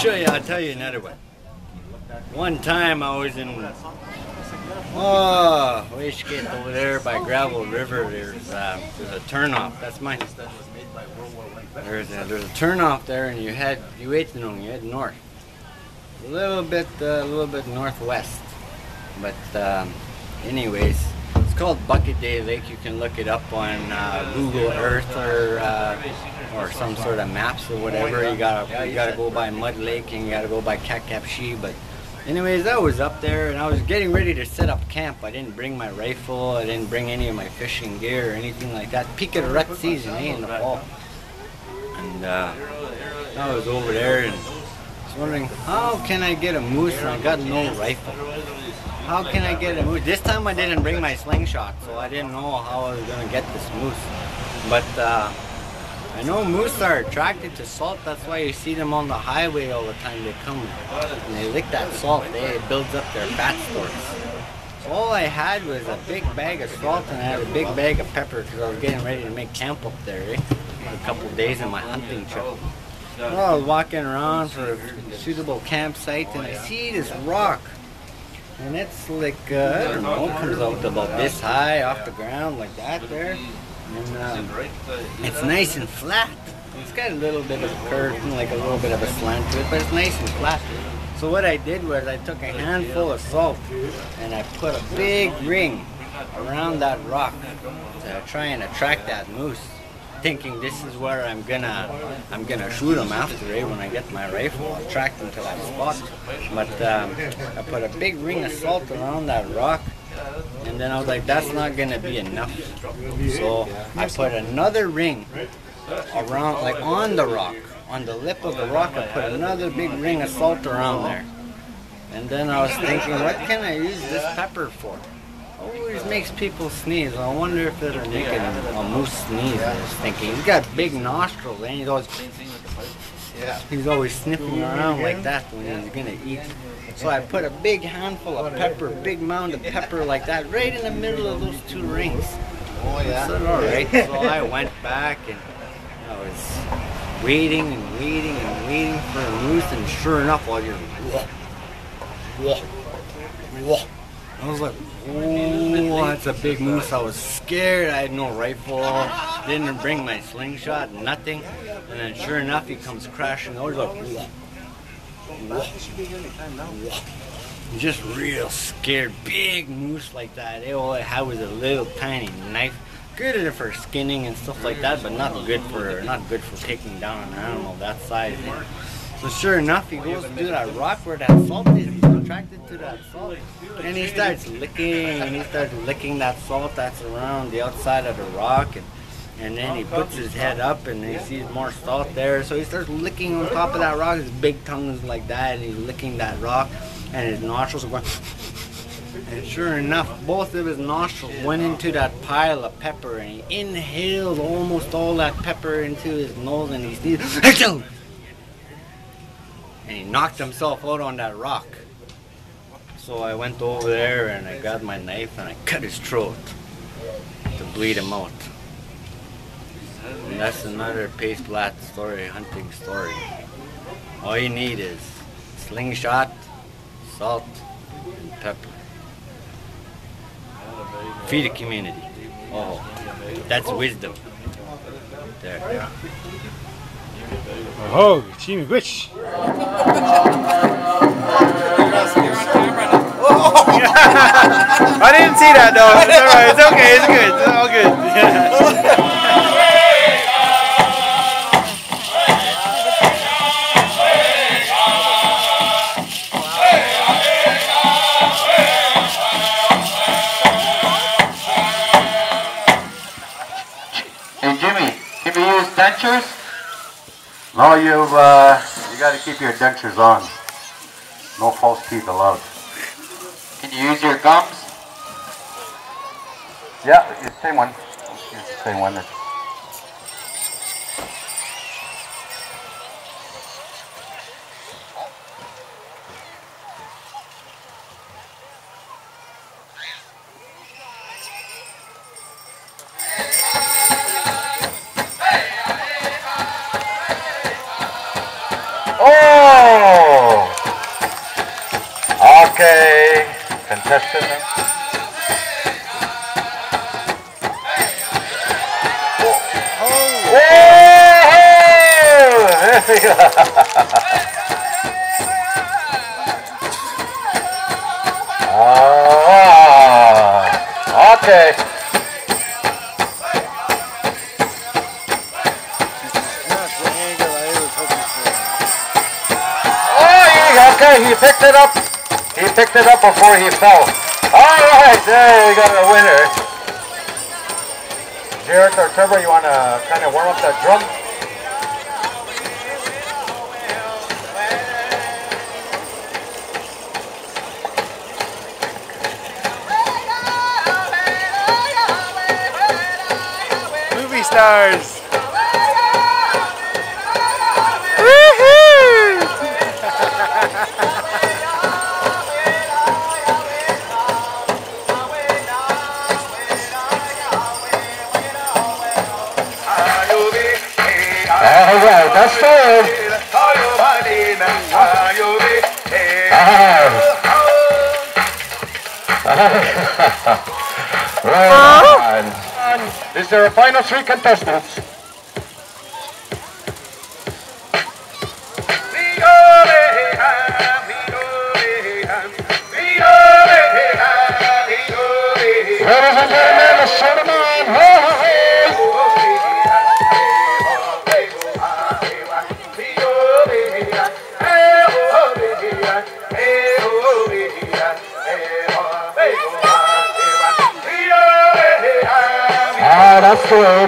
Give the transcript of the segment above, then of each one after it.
show you. I'll tell you another one. One time I was in Washgate over there by Gravel River. There's a turnoff. That's mine. There's a turnoff there, and you head north, a little bit northwest. But anyways, it's called Bucket Day Lake. You can look it up on Google Earth or some sort of maps or whatever. You gotta go by Mud Lake and you gotta go by Kakapshi. But anyways, I was up there and I was getting ready to set up camp. I didn't bring my rifle. I didn't bring any of my fishing gear or anything like that. Peak of the rut season, in the fall. And I was over there and was wondering, how can I get a moose when I got no rifle? How can I get a moose? This time I didn't bring my slingshot, so I didn't know how I was going to get this moose. But I know moose are attracted to salt. That's why you see them on the highway all the time. They come and they lick that salt. It builds up their fat stores. So all I had was a big bag of salt and I had a big bag of pepper because I was getting ready to make camp up there for a couple of days in my hunting trip. Well, I was walking around for a suitable campsite and I see this rock. And it's like, I don't know, it comes out about this high off the ground like that there. And it's nice and flat. It's got a little bit of a curve, like a little bit of a slant to it, but it's nice and flat. So what I did was I took a handful of salt and I put a big ring around that rock to try and attract that moose, thinking this is where I'm gonna shoot him after when I get my rifle. I'll attract him to that spot. But I put a big ring of salt around that rock, and then I was like, that's not gonna be enough. So I put another ring around, like on the rock, on the lip of the rock. I put another big ring of salt around there. And then I was thinking, what can I use this pepper for? Always makes people sneeze. I wonder if it'll make a moose sneeze. I was thinking. He's got big nostrils and he's always sniffing around like that when he's gonna eat. So I put a big handful of pepper, big mound of pepper like that, right in the middle of those two rings. Oh yeah. So, all right. So I went back and I was waiting and waiting and waiting for a moose, and sure enough, I was like, oh, that's a big moose. I was scared. I had no rifle. Didn't bring my slingshot, nothing. And then sure enough, he comes crashing over. Like, just real scared. Big moose like that. All I had was a little tiny knife. Good for skinning and stuff like that, but not good for taking down an animal that size. So sure enough, he goes to that rock where that salt is. He's attracted to that salt, and he starts licking that salt that's around the outside of the rock, and then he puts his head up and he sees more salt there. So he starts licking on top of that rock. His big tongue is like that, and he's licking that rock, and his nostrils are going. And sure enough, both of his nostrils went into that pile of pepper, and he inhaled almost all that pepper into his nose, and he sneezed. And he knocked himself out on that rock. So I went over there and I got my knife and I cut his throat to bleed him out. And that's another Plat story, hunting story. All you need is slingshot, salt, and pepper. Feed the community. Oh, that's wisdom. There. Oh, Jimmy Rich. I didn't see that though. It's alright, it's okay, it's good, it's all good. Hey Jimmy, can we use dentures? No, you got to keep your dentures on. No false teeth allowed. Can you use your gums? Yeah, use the same one. Use the same one. Oh! Okay. Contestant. Okay. Okay, he picked it up. He picked it up before he fell. All right, there we got a winner. Jared or Trevor, you want to kind of warm up that drum? Movie stars. Alright, that's good. Right on. Is there a final three contestants? Ladies and gentlemen, let's show them on.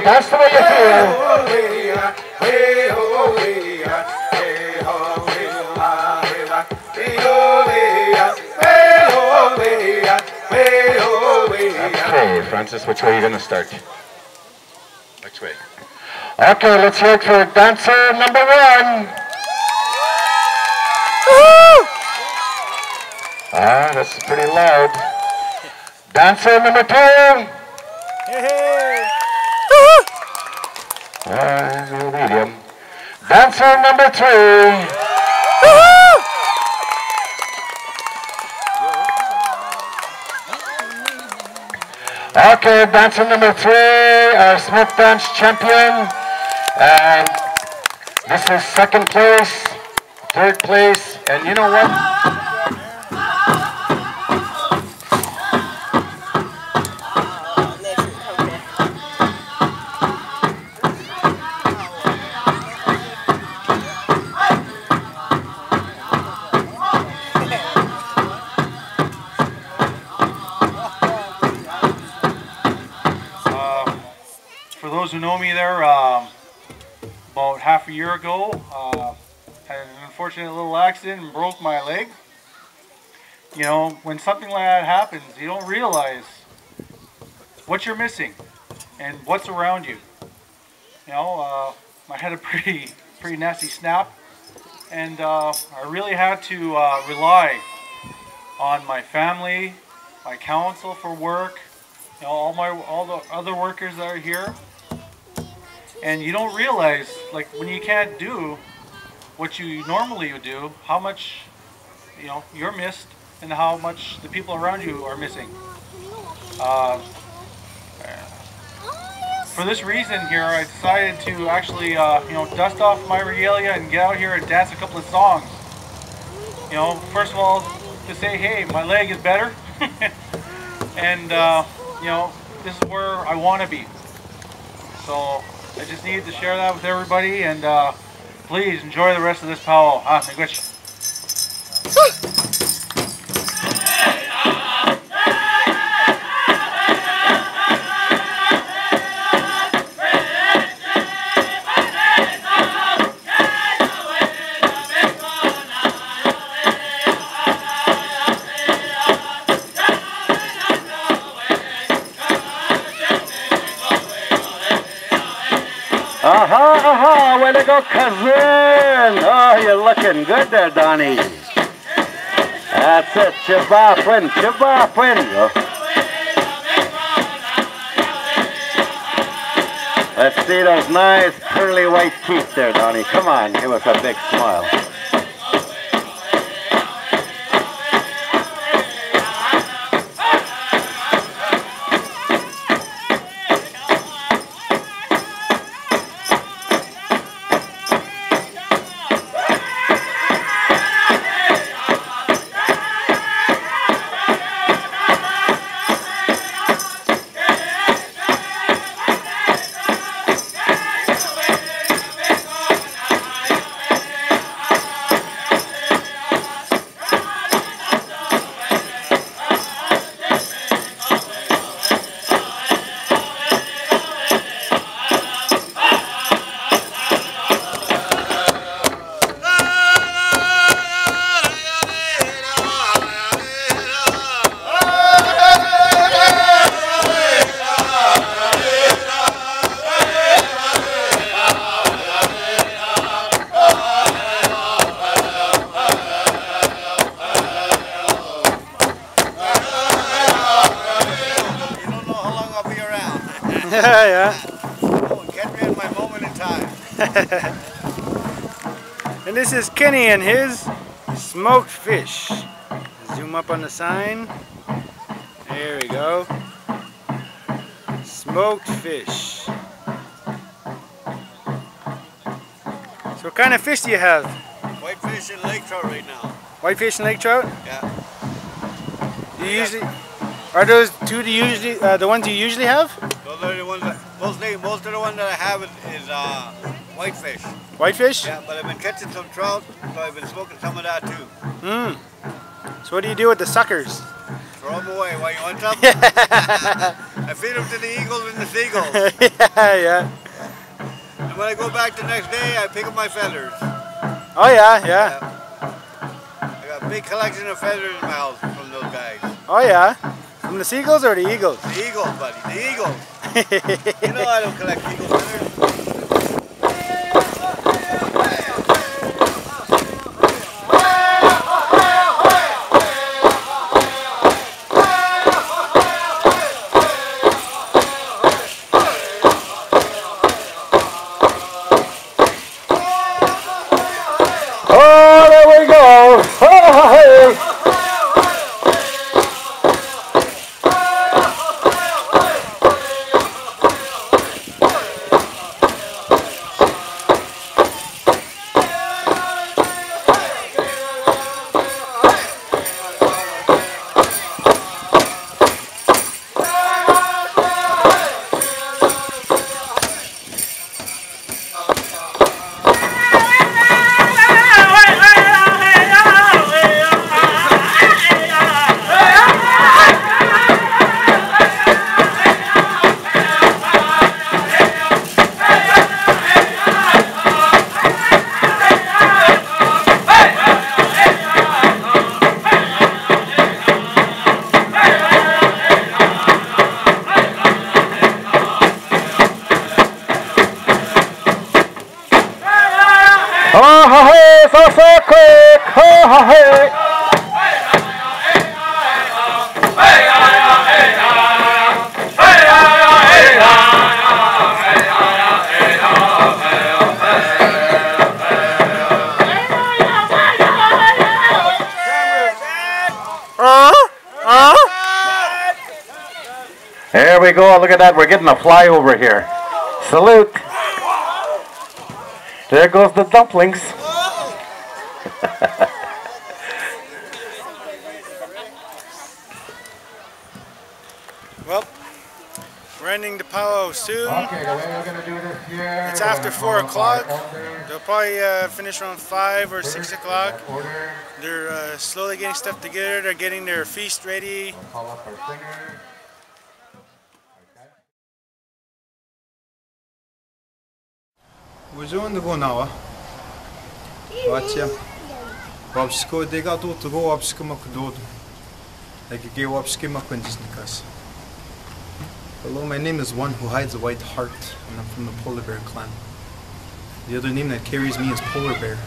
That's the way you feel. Okay, Francis, which way are you going to start? Which way? Okay, let's hear it for dancer number 1. That's pretty loud. Dancer number 2. Medium. Dancer number 3. Okay, dancer number 3, our smoke dance champion. And this is 2nd place, 3rd place, and you know what? For those who know me there, about half a year ago, had an unfortunate little accident and broke my leg. You know, when something like that happens, you don't realize what you're missing and what's around you. You know, I had a pretty nasty snap, and I really had to rely on my family, my counsel for work, you know, all the other workers that are here. And you don't realize, like, when you can't do what you normally would do, how much, you know, you're missed and how much the people around you are missing. For this reason here, I decided to actually, you know, dust off my regalia and get out here and dance a couple of songs. You know, first of all, to say, hey, my leg is better, and you know, this is where I want to be. So I just needed to share that with everybody, and please enjoy the rest of this powwow. Miigwech. Way to go, cousin! Oh, you're looking good there, Donnie. That's it, chibapin. Let's see those nice pearly white teeth there, Donnie. Come on, give us a big smile. Yeah. Oh, get me in my moment in time. And this is Kenny and his smoked fish. Zoom up on the sign. There we go. Smoked fish. So what kind of fish do you have? Whitefish and lake trout right now. Whitefish and lake trout? Yeah. Do you usually, are those two the ones you usually have? Those are the ones that, most of the ones that I have is whitefish. Whitefish? Yeah, but I've been catching some trout, so I've been smoking some of that too. So what do you do with the suckers? Throw them away. Why, you want some? I feed them to the eagles and the seagulls. Yeah. And when I go back the next day, I pick up my feathers. Oh yeah. I got a big collection of feathers in my house from those guys. Oh yeah. From the seagulls or the eagles? The eagles, buddy. The eagles. You know I don't collect eagle feathers. Oh, there we go. Oh, hey. So quick! Hey! There we go. Look at that. We're getting a flyover here. Salute. There goes the dumplings. Well, we're ending the powwow soon. Okay, the way we're going to do this here. It's after 4 o'clock. They'll probably finish around 5 or 6 o'clock. They're slowly getting stuff together. They're getting their feast ready. Call up our singer. Buongiorno gonawa. Watcha. Wapsko dega do to go wapsko makdodo. Like a gay wapski makwinjisnikas. Hello, my name is One Who Hides a White Heart, and I'm from the Polar Bear clan. The other name that carries me is Polar Bear.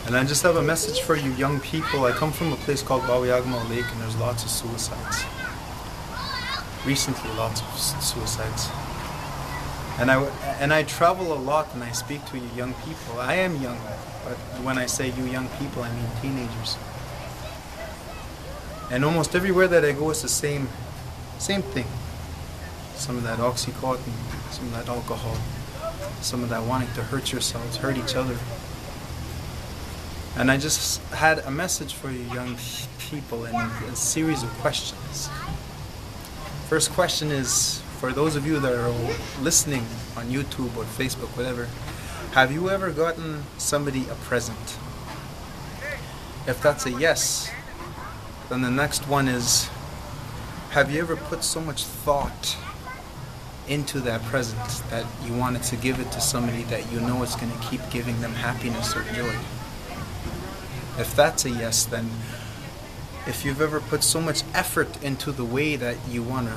And I just have a message for you young people. I come from a place called Bawiyagma Lake, and there's lots of suicides. Recently, lots of suicides. And I travel a lot and I speak to you young people. I am young, but when I say you young people, I mean teenagers. And almost everywhere that I go, it's the same thing. Some of that Oxycontin, some of that alcohol, some of that wanting to hurt yourselves, hurt each other. And I just had a message for you young people and a series of questions. First question is, for those of you that are listening on YouTube or Facebook, whatever, have you ever gotten somebody a present? If that's a yes, then the next one is, have you ever put so much thought into that present that you wanted to give it to somebody that you know it's going to keep giving them happiness or joy? If that's a yes, then if you've ever put so much effort into the way that you want to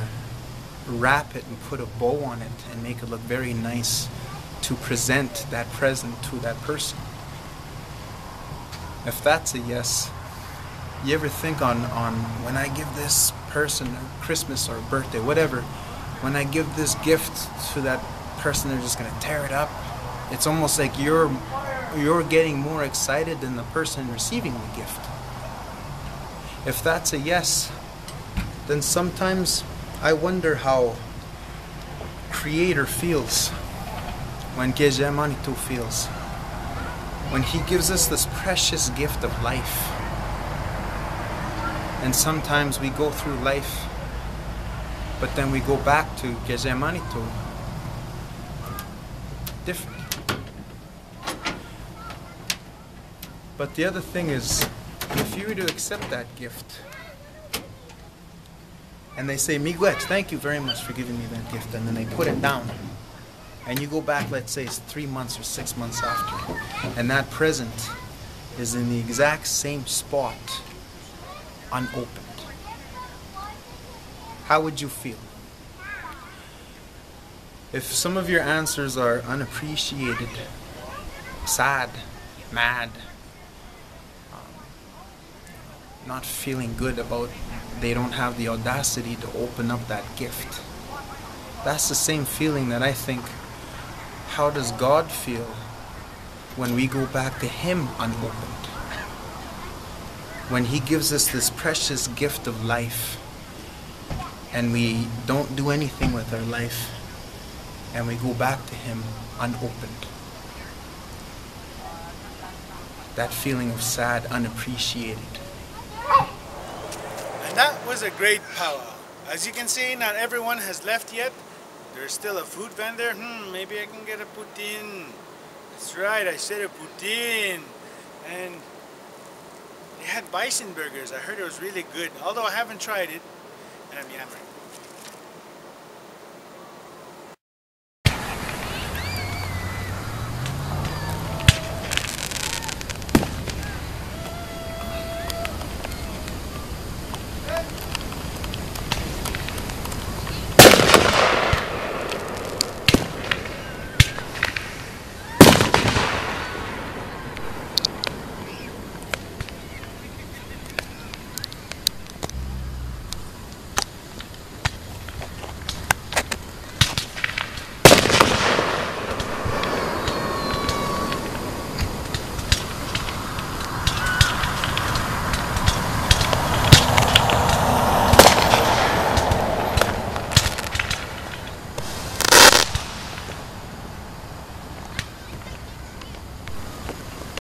wrap it and put a bow on it and make it look very nice to present that present to that person. If that's a yes, you ever think on when I give this person a Christmas or a birthday, whatever, when I give this gift to that person, they're just going to tear it up. It's almost like you're getting more excited than the person receiving the gift. If that's a yes, then sometimes I wonder how Creator feels, when Manitou feels, when He gives us this precious gift of life. And sometimes we go through life, but then we go back to Manitou different. But the other thing is, if you were to accept that gift, and they say, Miguel, thank you very much for giving me that gift, and then they put it down, and you go back, let's say it's 3 months or 6 months after, and that present is in the exact same spot, unopened, how would you feel? If some of your answers are unappreciated, sad, mad, not feeling good about they don't have the audacity to open up that gift, that's the same feeling that I think, how does God feel when we go back to Him unopened? When He gives us this precious gift of life and we don't do anything with our life and we go back to Him unopened. That feeling of sad, unappreciated. And that was a great powwow. As you can see, not everyone has left yet. There's still a food vendor. Maybe I can get a poutine. That's right, I said a poutine. And they had bison burgers. I heard it was really good, although I haven't tried it. And I'm yammering.